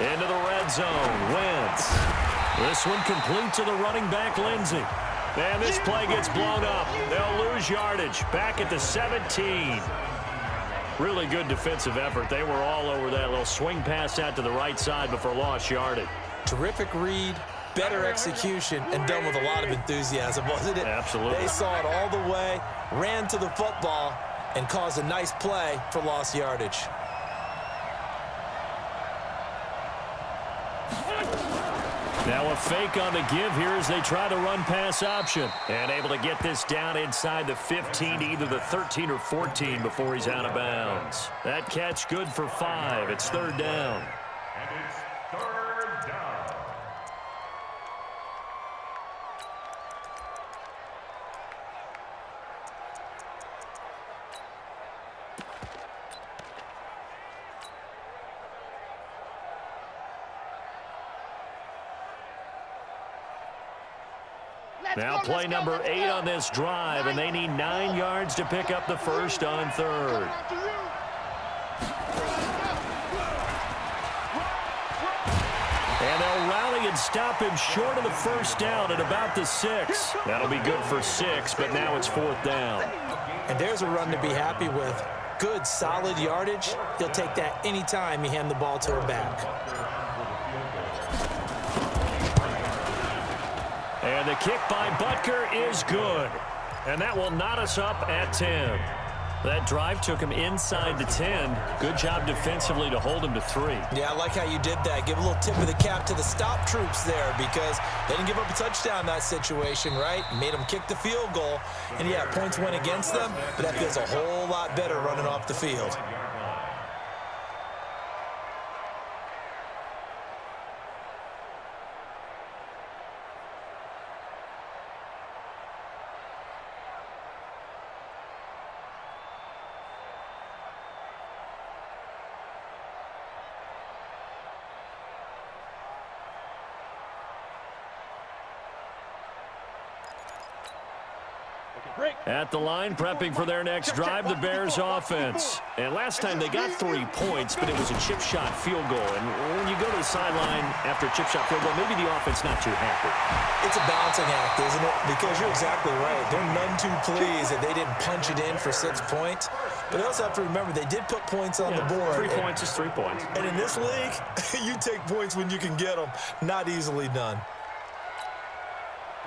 Into the red zone. Wentz. This one complete to the running back, Lindsey. And this play gets blown up. They'll lose yardage. Back at the 17. Really good defensive effort. They were all over that little swing pass out to the right side before lost yardage. Terrific read, better execution, and done with a lot of enthusiasm, wasn't it? Absolutely. They saw it all the way, ran to the football, and caused a nice play for lost yardage. Now a fake on the give here as they try to run pass option. And able to get this down inside the 15, either the 13 or 14 before he's out of bounds. That catch good for 5. It's third down. And it's third down. Now play number 8 on this drive, and they need 9 yards to pick up the first on third. And they'll rally and stop him short of the first down at about the 6. That'll be good for 6, but now it's fourth down. And there's a run to be happy with. Good, solid yardage. He'll take that anytime you hand the ball to her back. And the kick by Butker is good. And that will knot us up at 10. That drive took him inside the 10. Good job defensively to hold him to 3. Yeah, I like how you did that. Give a little tip of the cap to the stop troops there because they didn't give up a touchdown in that situation, right? Made them kick the field goal. And, yeah, points went against them, but that feels a whole lot better running off the field. At the line, prepping for their next drive, the Bears offense. And last time they got 3 points, but it was a chip shot field goal. And when you go to the sideline after a chip shot field goal, maybe the offense not too happy. It's a balancing act, isn't it? Because you're exactly right. They're none too pleased that they didn't punch it in for 6 points. But they also have to remember they did put points on the board. 3 points is 3 points. And in this league, you take points when you can get them. Not easily done.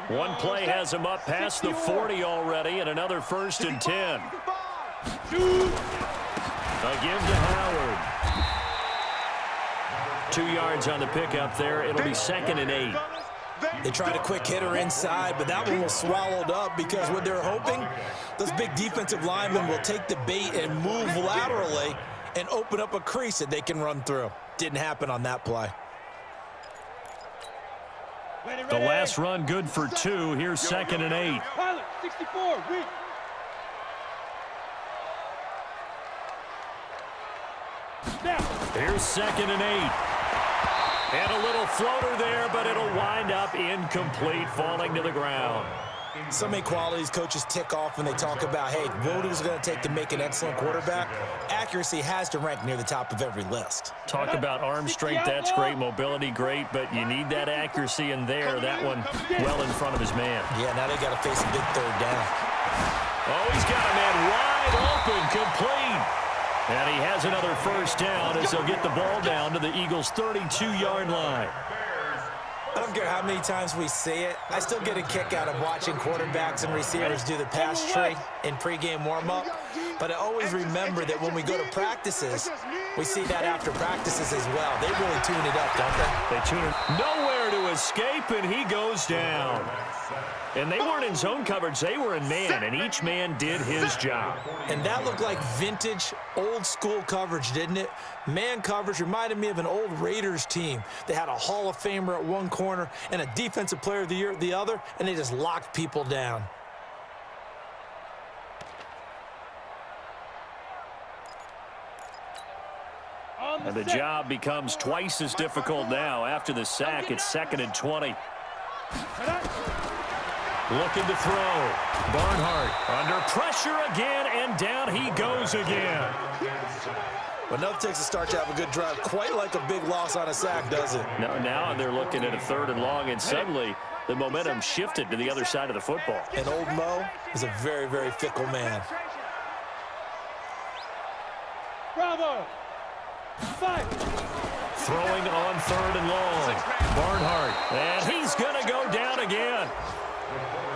One play has him up past the 40 already, and another 1st and 10. A give to Howard. 2 yards on the pickup there. It'll be 2nd and 8. They tried a quick hitter inside, but that one was swallowed up because what they're hoping, those big defensive linemen will take the bait and move laterally and open up a crease that they can run through. Didn't happen on that play. The last run good for 2. Here's 2nd and 8. Pilot, 64, read. Here's 2nd and 8. And a little floater there, but it'll wind up incomplete, falling to the ground. So many qualities coaches tick off when they talk about, hey, what is it going to take to make an excellent quarterback? Accuracy has to rank near the top of every list. Talk about arm strength, that's great. Mobility, great, but you need that accuracy in there. That one well in front of his man. Yeah, now they got to face a big third down. Oh, he's got a man wide open, complete. And he has another first down as they'll get the ball down to the Eagles' 32-yard line. I don't care how many times we see it. I still get a kick out of watching quarterbacks and receivers do the pass tree in pregame warm-up. But I always remember that when we go to practices, we see that after practices as well. They really tune it up, don't they? They tune it. Nowhere to escape, and he goes down. And they weren't in zone coverage. They were in man, and each man did his job. And that looked like vintage, old-school coverage, didn't it? Man coverage reminded me of an old Raiders team. They had a Hall of Famer at one corner and a Defensive Player of the Year at the other, and they just locked people down. And the job becomes twice as difficult now. After the sack, it's 2nd and 20. Looking to throw. Barnhart under pressure again, and down he goes again. But nothing takes a start to have a good drive, quite like a big loss on a sack, does it? Now they're looking at a 3rd and long, and suddenly the momentum shifted to the other side of the football. And old Mo is a very, very fickle man. Bravo. 5. Throwing on 3rd and long. Barnhart. And he's going to go down again.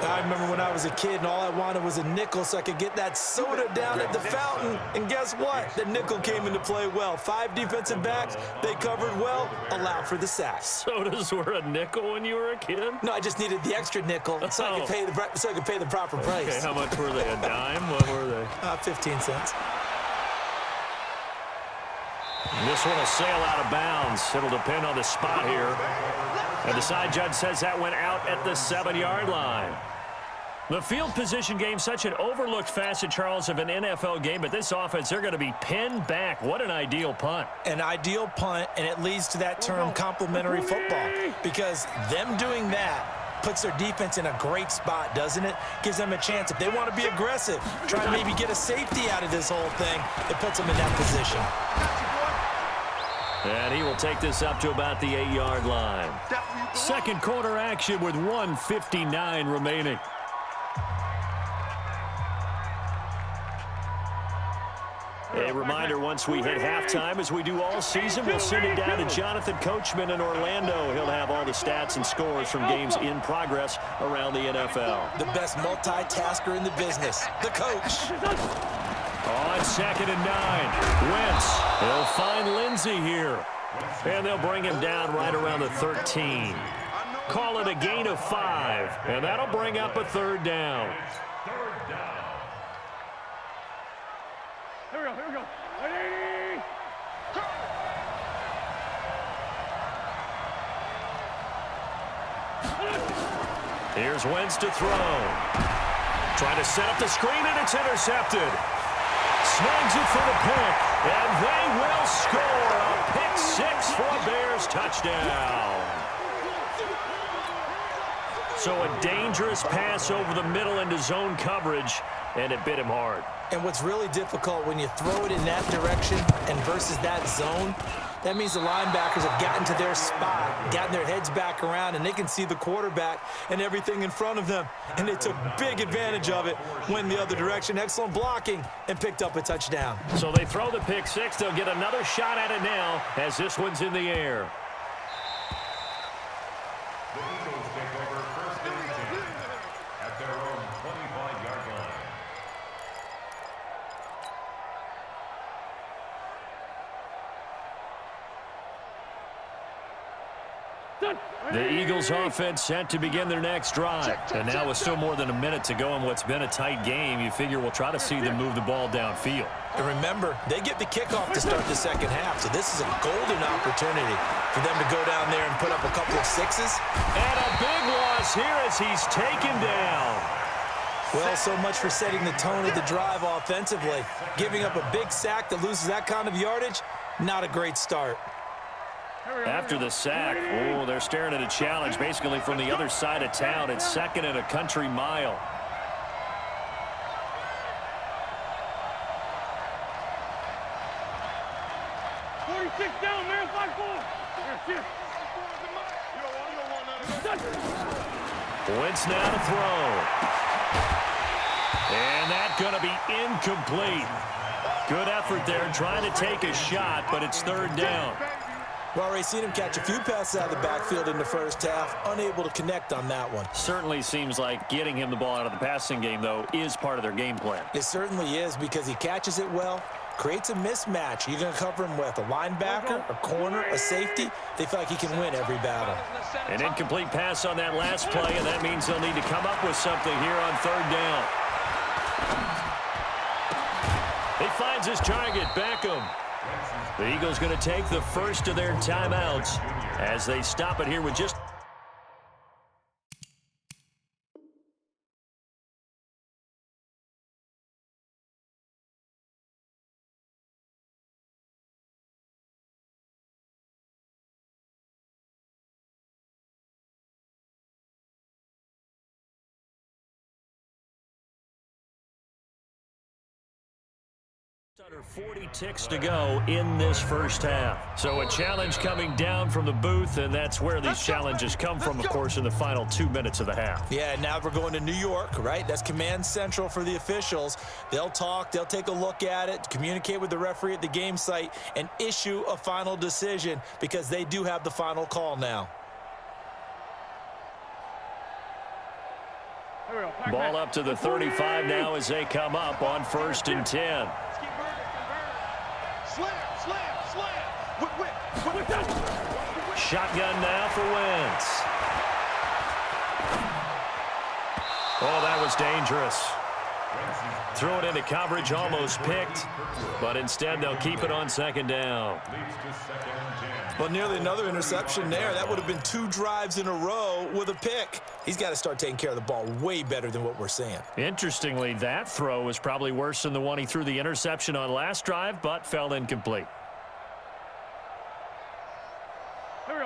I remember when I was a kid and all I wanted was a nickel so I could get that soda down at the fountain. And guess what? The nickel came into play well. 5 defensive backs, they covered well, allowed for the sack. Sodas were a nickel when you were a kid? No, I just needed the extra nickel so I could pay the proper price. Okay, how much were they? A dime? What were they? 15 cents. This one will sail out of bounds. It'll depend on the spot here. And the side judge says that went out at the 7-yard line. The field position game, such an overlooked facet, Charles, of an NFL game, but this offense, they're going to be pinned back. What an ideal punt. An ideal punt, and it leads to that term complementary football, because them doing that puts their defense in a great spot, doesn't it? Gives them a chance. If they want to be aggressive, try to maybe get a safety out of this whole thing, it puts them in that position. And he will take this up to about the 8-yard line. Second quarter action with 1:59 remaining. A reminder, once we hit halftime, as we do all season, we'll send it down to Jonathan Coachman in Orlando. He'll have all the stats and scores from games in progress around the NFL. The best multitasker in the business, the coach. On 2nd and 9, Wentz. He'll find Lindsey here. And they'll bring him down right around the 13. Call it a gain of 5. And that'll bring up a 3rd down. Here we go. Ready? Here's Wentz to throw. Trying to set up the screen, and it's intercepted. Snags it for the pick, and they will score a pick 6 for a Bears touchdown. So a dangerous pass over the middle into zone coverage, and it bit him hard. And what's really difficult when you throw it in that direction and versus that zone, that means the linebackers have gotten to their spot, gotten their heads back around, and they can see the quarterback and everything in front of them. And they took big advantage of it, went the other direction, excellent blocking, and picked up a touchdown. So they throw the pick 6. They'll get another shot at it now as this one's in the air. The Eagles take over 1st and 10 at their own 25-yard line. The Eagles offense set to begin their next drive. And now with still more than a minute to go in what's been a tight game, you figure we'll try to see them move the ball downfield. And remember, they get the kickoff to start the second half, so this is a golden opportunity for them to go down there and put up a couple of 6s. And a big loss here as he's taken down. Well, so much for setting the tone of the drive offensively. Giving up a big sack that loses that kind of yardage, not a great start. After the sack, they're staring at a challenge basically from the other side of town. It's 2nd and a country mile. Down, man. 5-4. Wentz now to throw. And that's going to be incomplete. Good effort there trying to take a shot, but it's 3rd down. We've already seen him catch a few passes out of the backfield in the first half, unable to connect on that one. Certainly seems like getting him the ball out of the passing game, though, is part of their game plan. It certainly is, because he catches it well, creates a mismatch. You're going to cover him with a linebacker, a corner, a safety. They feel like he can win every battle. An incomplete pass on that last play, and that means they'll need to come up with something here on 3rd down. He finds his target, Beckham. The Eagles going to take the first of their timeouts as they stop it here with just... Under 40 ticks to go in this first half. So a challenge coming down from the booth, and that's where these challenges come from, of course, in the final 2 minutes of the half. Yeah, now we're going to New York, right? That's command central for the officials. They'll talk, they'll take a look at it, communicate with the referee at the game site, and issue a final decision because they do have the final call now. Ball up to the 35 now as they come up on 1st and 10. Shotgun now for Wentz. Oh, that was dangerous. Threw it into coverage, almost picked, but instead they'll keep it on 2nd down. Well, nearly another interception there. That would have been 2 drives in a row with a pick. He's got to start taking care of the ball way better than what we're seeing. Interestingly, that throw was probably worse than the one he threw the interception on last drive, but fell incomplete.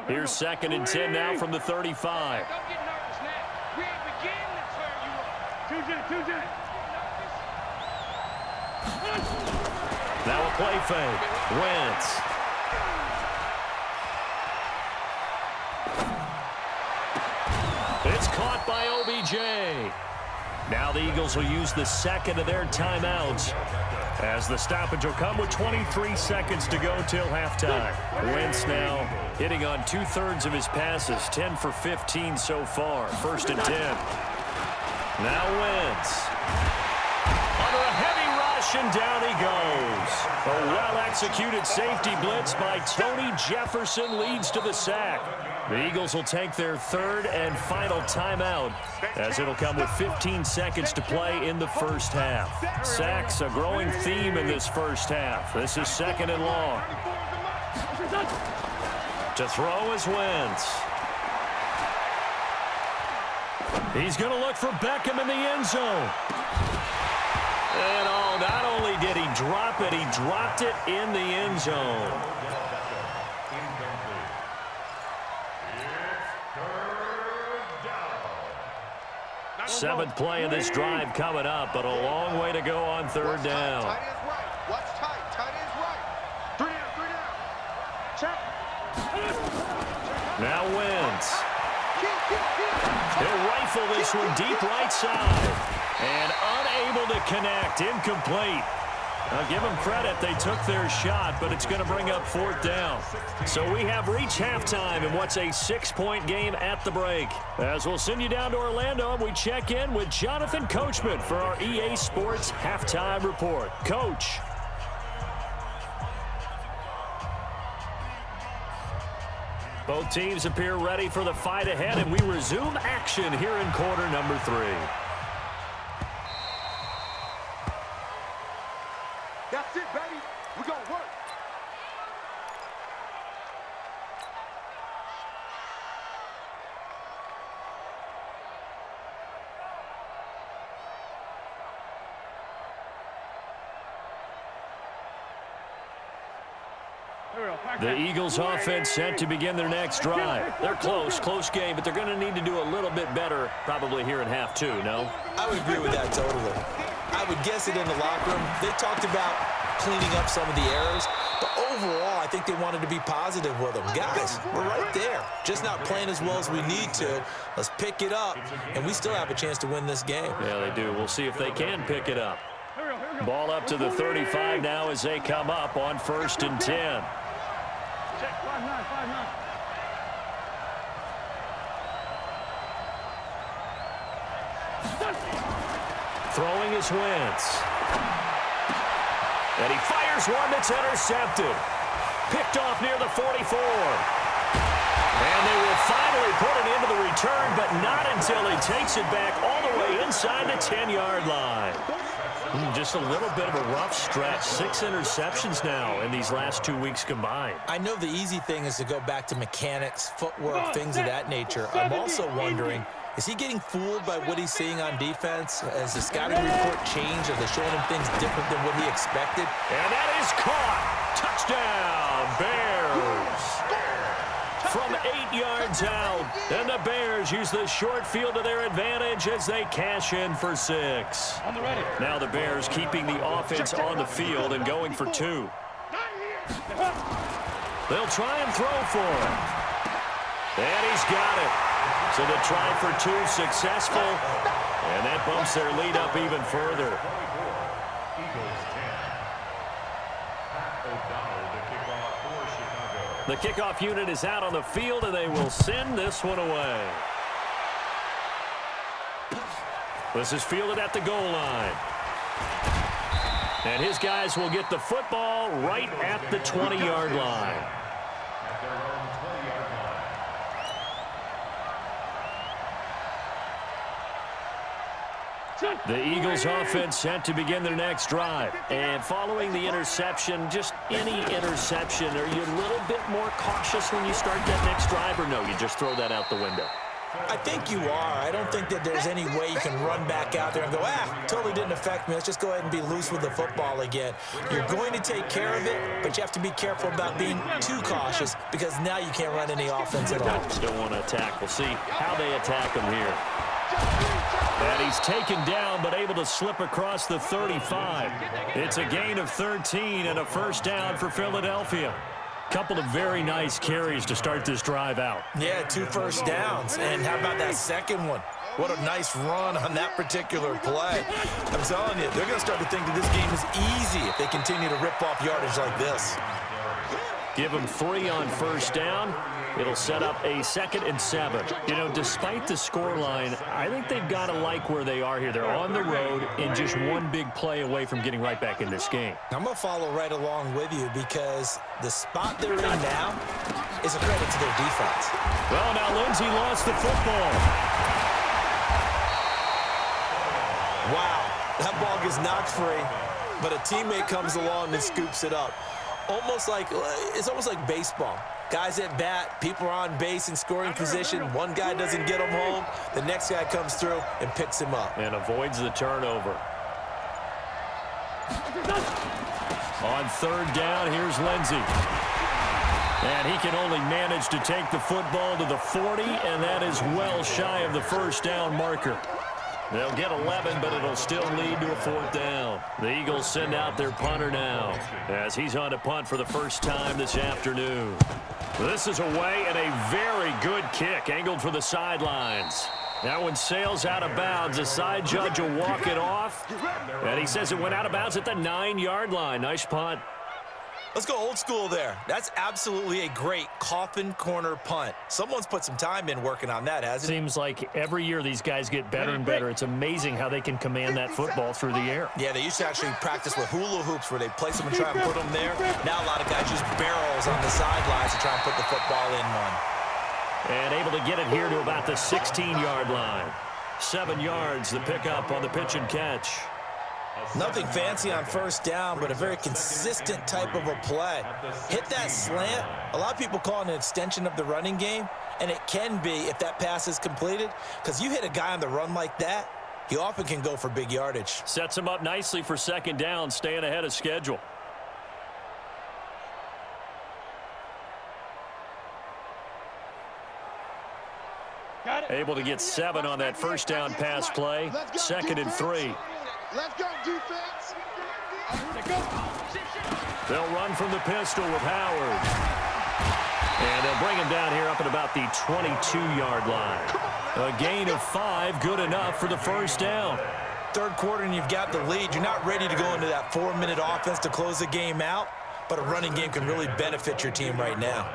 Here's 2nd and 10 now from the 35. Don't get nervous now. We ain't beginning to turn you up. 2-J. Now a play fake. Wentz. It's caught by OBJ. Now the Eagles will use the 2nd of their timeouts as the stoppage will come with 23 seconds to go till halftime. Wentz now hitting on 2/3 of his passes, 10 for 15 so far. 1st and 10. Now Wentz. Under a heavy rush, and down he goes. A well-executed safety blitz by Tony Jefferson leads to the sack. The Eagles will take their 3rd and final timeout as it'll come with 15 seconds to play in the first half. Sacks, a growing theme in this first half. This is 2nd and long. To throw is Wentz. He's going to look for Beckham in the end zone. And oh, not only did he drop it, he dropped it in the end zone. 7th play of this drive coming up, but a long way to go on 3rd down. Tight end's right. Watch tight. Tight end's right. 3 down. Check. Now Wentz. He'll rifle this one deep right side. And unable to connect. Incomplete. I'll give them credit. They took their shot, but it's going to bring up 4th down. So we have reached halftime in what's a 6-point game at the break. As we'll send you down to Orlando, we check in with Jonathan Coachman for our EA Sports Halftime Report. Coach. Both teams appear ready for the fight ahead, and we resume action here in quarter number 3. That's it, baby. We're going to work. The Eagles offense set to begin their next drive. They're close game, but they're going to need to do a little bit better probably here in half 2, no? I would agree with that totally. I would guess it in the locker room. They talked about cleaning up some of the errors, but overall, I think they wanted to be positive with them. Guys, we're right there. Just not playing as well as we need to. Let's pick it up, and we still have a chance to win this game. Yeah, they do. We'll see if they can pick it up. Ball up to the 35 now as they come up on 1st and 10. Check. 5-9. Throwing is Wentz. And he fires one that's intercepted. Picked off near the 44. And they will finally put it into the return, but not until he takes it back all the way inside the 10-yard line. Just a little bit of a rough stretch. 6 interceptions now in these last 2 weeks combined. I know the easy thing is to go back to mechanics, footwork, things of that nature. I'm also wondering, is he getting fooled by what he's seeing on defense? Has the scouting report changed? Are they showing him things different than what he expected? And that is caught. Touchdown, Bears. from 8 yards out. And the Bears use the short field to their advantage as they cash in for 6. On the ready. Now the Bears keeping the offense on the field and going for 2. They'll try and throw for him. And he's got it. So the try for 2 successful. And that bumps their lead up even further. The kickoff unit is out on the field, and they will send this one away. This is fielded at the goal line. And his guys will get the football right at the 20-yard line. The Eagles offense set to begin their next drive. And following the interception, just any interception, are you a little bit more cautious when you start that next drive, or no, you just throw that out the window? I think you are. I don't think that there's any way you can run back out there and go, totally didn't affect me. Let's just go ahead and be loose with the football again. You're going to take care of it, but you have to be careful about being too cautious because now you can't run any offense at all. Still want to attack. We'll see how they attack him here. And he's taken down, but able to slip across the 35. It's a gain of 13 and a first down for Philadelphia. Couple of very nice carries to start this drive out. Yeah, 2 first downs. And how about that second one? What a nice run on that particular play. I'm telling you, they're going to start to think that this game is easy if they continue to rip off yardage like this. Give them 3 on first down. It'll set up a 2nd and 7. You know, despite the scoreline, I think they've got to like where they are here. They're on the road and just one big play away from getting right back in this game. I'm going to follow right along with you because the spot they're in now is a credit to their defense. Well, now Lindsey lost the football. Wow, that ball gets knocked free, but a teammate comes along and scoops it up. It's almost like baseball. Guys at bat, people are on base in scoring position. One guy doesn't get him home. The next guy comes through and picks him up. And avoids the turnover. On 3rd down, here's Lindsey. And he can only manage to take the football to the 40, and that is well shy of the first down marker. They'll get 11, but it'll still lead to a 4th down. The Eagles send out their punter now as he's on to punt for the first time this afternoon. This is away and a very good kick angled for the sidelines. That one sails out of bounds. The side judge will walk it off. And he says it went out of bounds at the 9-yard line. Nice punt. Let's go old school there. That's absolutely a great coffin corner punt. Someone's put some time in working on that, hasn't it? Seems like every year these guys get better and better. It's amazing how they can command that football through the air. Yeah, they used to actually practice with hula hoops where they place them and try and put them there. Now a lot of guys use barrels on the sidelines to try and put the football in one. And able to get it here to about the 16-yard line. 7 yards, the pickup on the pitch and catch. Nothing fancy on first down, but a very consistent type of a play. Hit that slant. A lot of people call it an extension of the running game, and it can be if that pass is completed, because you hit a guy on the run like that, he often can go for big yardage. Sets him up nicely for 2nd down, staying ahead of schedule. Able to get 7 on that first down pass play. 2nd and 3. Let's go, defense. They'll run from the pistol with Howard. And they'll bring him down here up at about the 22-yard line. A gain of 5, good enough for the first down. 3rd quarter and you've got the lead. You're not ready to go into that 4-minute offense to close the game out, but a running game can really benefit your team right now.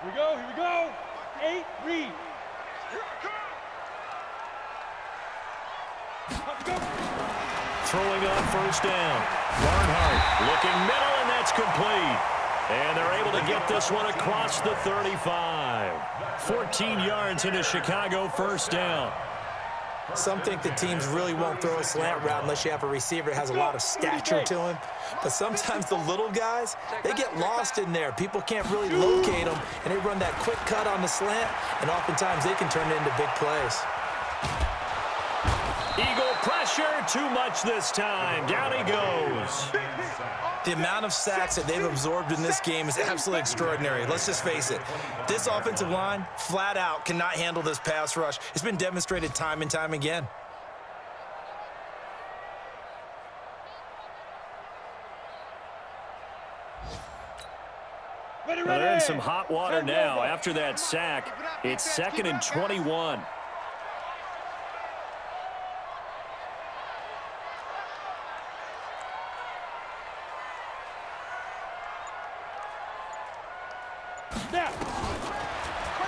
Here we go. 8, read. Throwing on first down. Barnhart looking middle, and that's complete. And they're able to get this one across the 35. 14 yards into Chicago, first down. Some think that teams really won't throw a slant route unless you have a receiver that has a lot of stature to him. But sometimes the little guys, they get lost in there. People can't really locate them, and they run that quick cut on the slant, and oftentimes they can turn it into big plays. Eagle pressure, too much this time. Down he goes. The amount of sacks that they've absorbed in this game is absolutely extraordinary. Let's just face it. This offensive line, flat out, cannot handle this pass rush. It's been demonstrated time and time again. They're in some hot water now. After that sack, it's 2nd and 21.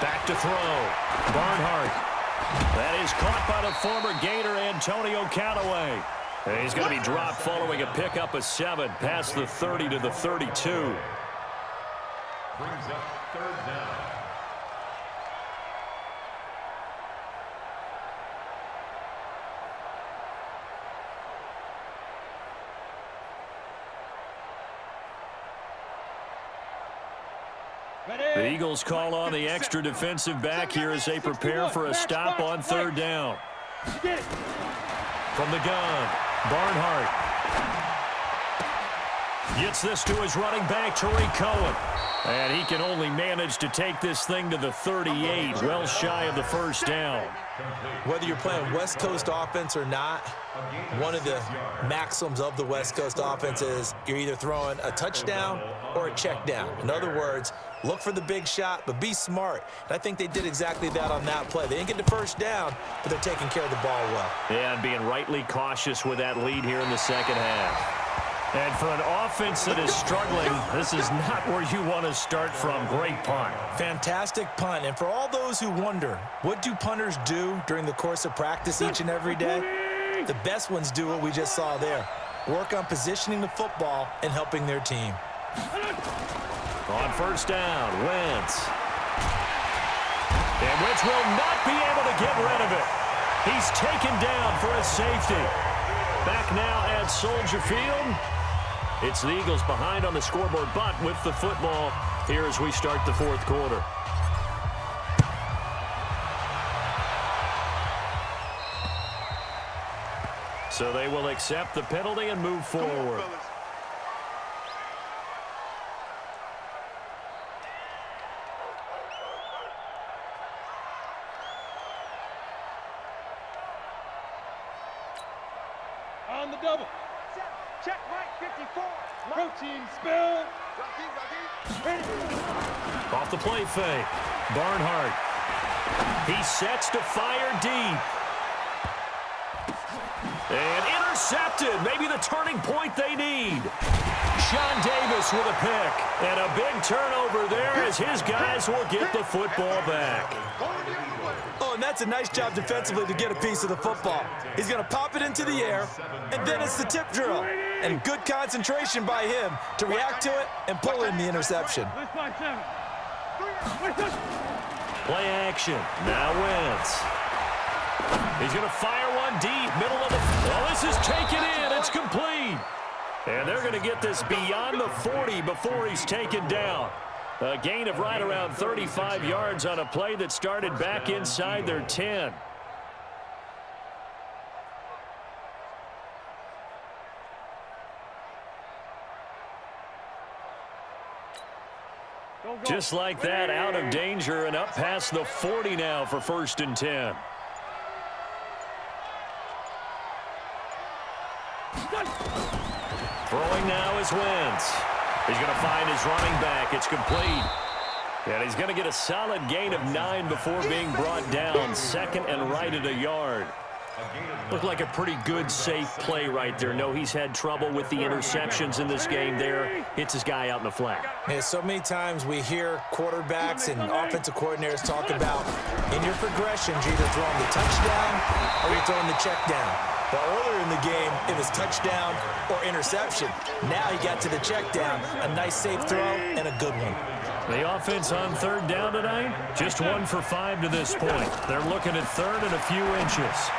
Back to throw. Barnhart. That is caught by the former Gator Antonio Callaway. And he's going to be dropped following a pickup of 7 past the 30 to the 32. Brings up 3rd down. The Eagles call on the extra defensive back here as they prepare for a stop on 3rd down. From the gun, Barnhart gets this to his running back, Tariq Cohen. And he can only manage to take this thing to the 38, well shy of the 1st down. Whether you're playing West Coast offense or not, one of the maxims of the West Coast offense is you're either throwing a touchdown or a check down. In other words, look for the big shot, but be smart. And I think they did exactly that on that play. They didn't get the 1st down, but they're taking care of the ball well. Yeah, and being rightly cautious with that lead here in the 2nd half. And for an offense that is struggling, this is not where you want to start from. Great punt. Fantastic punt. And for all those who wonder, what do punters do during the course of practice each and every day? The best ones do what we just saw there. Work on positioning the football and helping their team. On 1st down, Wentz. And Wentz will not be able to get rid of it. He's taken down for a safety. Back now at Soldier Field. It's the Eagles behind on the scoreboard, but with the football here as we start the 4th quarter. So they will accept the penalty and move forward. On the double. Check Mike 54. Protein spill. Off the play fake. Barnhart. He sets to fire deep. And intercepted. Maybe the turning point they need. Sean Davis with a pick. And a big turnover there as his guys will get the football back. Oh, and that's a nice job defensively to get a piece of the football. He's going to pop it into the air, and then it's the tip drill. And good concentration by him to react to it and pull in the interception. Play action. Now Wentz. He's going to fire one deep, middle of the... Oh, this is taken in. It's complete. And they're going to get this beyond the 40 before he's taken down. A gain of right around 35 yards on a play that started back inside their 10. Just like that, out of danger and up past the 40 now for 1st and 10. Throwing now is Wentz. He's going to find his running back. It's complete. And he's going to get a solid gain of 9 before being brought down. 2nd and right at a yard. Looked like a pretty good, safe play right there. No, he's had trouble with the interceptions in this game there. Hits his guy out in the flat. Yeah, so many times we hear quarterbacks and offensive coordinators talk about in your progressions, you're either throwing the touchdown or you're throwing the check down. But earlier in the game, it was touchdown or interception. Now he got to the check down. A nice, safe throw and a good one. The offense on third down tonight, just 1 for 5 to this point. They're looking at third and a few inches.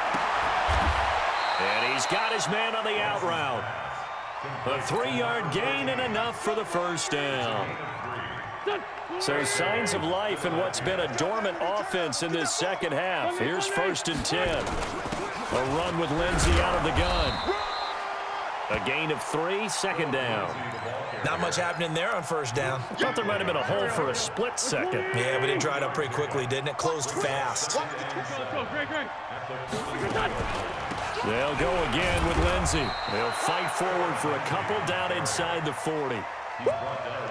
And he's got his man on the out route. A 3-yard gain and enough for the first down. So signs of life in what's been a dormant offense in this second half. Here's 1st and 10. A run with Lindsey out of the gun. A gain of 3, second down. Not much happening there on first down. I thought there might have been a hole for a split second. Yeah, but it dried up pretty quickly, didn't it? Closed fast. They'll go again with Lindsey. They'll fight forward for a couple down inside the 40.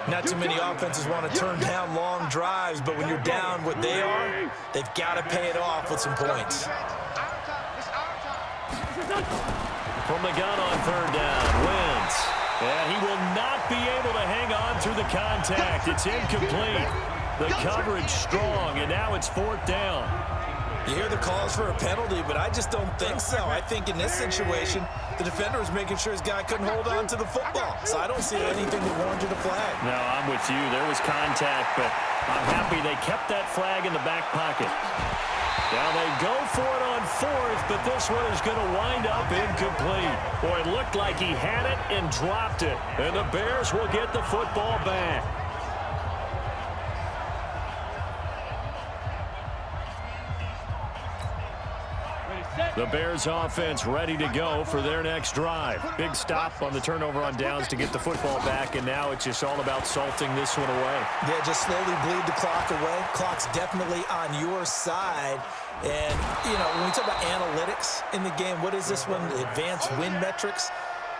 Not too many offenses want to turn down long drives, but when you're down what they are, they've got to pay it off with some points. From the gun on third down, Wentz. And he will not be able to hang on through the contact. It's incomplete. The coverage strong, and now it's 4th down. You hear the calls for a penalty, but I just don't think so. I think in this situation, the defender was making sure his guy couldn't hold on to the football. So I don't see anything that warranted a flag. No, I'm with you. There was contact, but I'm happy they kept that flag in the back pocket. Now they go for it on 4th, but this one is going to wind up incomplete. Boy, it looked like he had it and dropped it. And the Bears will get the football back. The Bears offense ready to go for their next drive. Big stop on the turnover on downs to get the football back, and now it's just all about salting this one away. Yeah, just slowly bleed the clock away. Clock's definitely on your side. And, you know, when we talk about analytics in the game, what is this one? Advanced win metrics?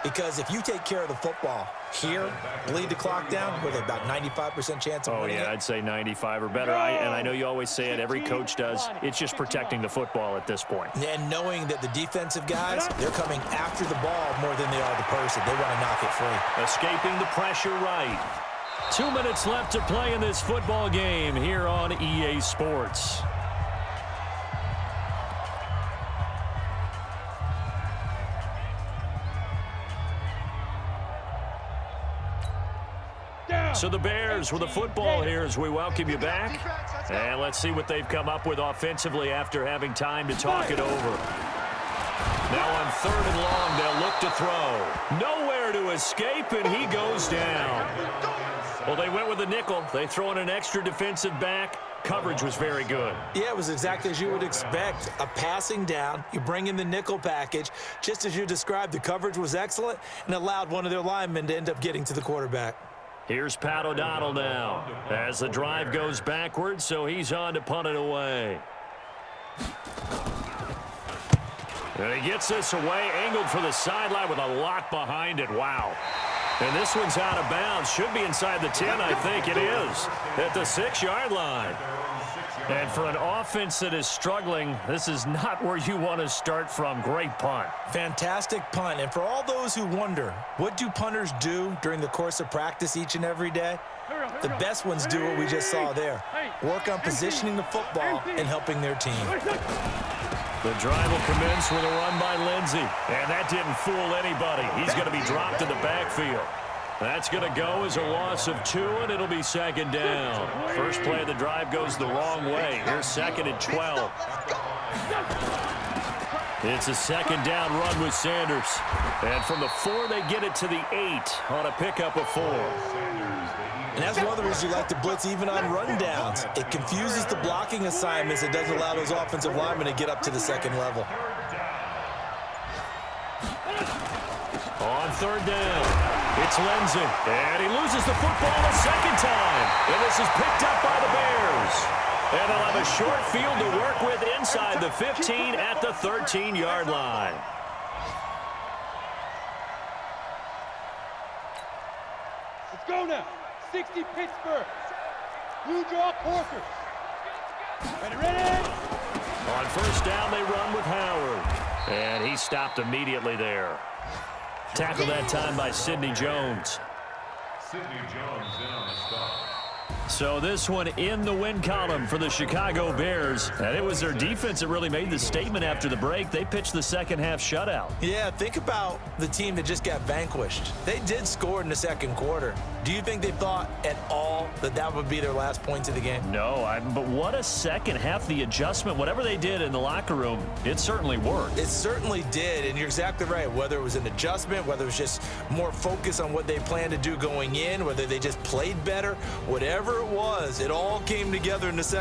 Because if you take care of the football here, bleed the clock down, with about 95% chance of winning it. I'd say 95 or better. And I know you always say it, every coach does. It's just protecting the football at this point. And knowing that the defensive guys, they're coming after the ball more than they are the person. They want to knock it free. Escaping the pressure right. 2 minutes left to play in this football game here on EA Sports. So the Bears with the football here as we welcome you back. And let's see what they've come up with offensively after having time to talk it over. Now on 3rd and long, they'll look to throw. Nowhere to escape, and he goes down. Well, they went with a nickel. They throw in an extra defensive back. Coverage was very good. Yeah, it was exactly as you would expect. A passing down, you bring in the nickel package. Just as you described, the coverage was excellent and allowed one of their linemen to end up getting to the quarterback. Here's Pat O'Donnell now as the drive goes backwards, so he's on to punt it away. And he gets this away, angled for the sideline with a lot behind it. Wow. And this one's out of bounds. Should be inside the 10, I think it is, at the 6-yard line. And for an offense that is struggling, this is not where you want to start from. Great punt. Fantastic punt. And for all those who wonder, what do punters do during the course of practice each and every day? The best ones do what we just saw there. Work on positioning the football and helping their team. The drive will commence with a run by Lindsey. And that didn't fool anybody. He's going to be dropped in the backfield. That's going to go as a loss of 2, and it'll be 2nd down. First play of the drive goes the wrong way. Here's 2nd and 12. It's a 2nd down run with Sanders. And from the 4, they get it to the 8 on a pickup of 4. And that's one of the reasons you like to blitz even on rundowns. It confuses the blocking assignments. It doesn't allow those offensive linemen to get up to the 2nd level. On 3rd down. It's Lindsey, and he loses the football a 2nd time. And this is picked up by the Bears. And they'll have a short field to work with inside the 15 at the 13-yard line. Let's go now. 60 Pittsburgh. Blue draw Corkers. Ready? On 1st down, they run with Howard. And he stopped immediately there. Tackled that time by Sidney Jones. Sidney Jones in on the stop. So this one in the win column for the Chicago Bears. And it was their defense that really made the statement after the break. They pitched the second half shutout. Yeah, think about the team that just got vanquished. They did score in the second quarter. Do you think they thought at all that that would be their last points of the game? No, but what a second half. The adjustment, whatever they did in the locker room, it certainly worked. It certainly did, and you're exactly right. Whether it was an adjustment, whether it was just more focus on what they planned to do going in, whether they just played better, whatever it was, it all came together in the second.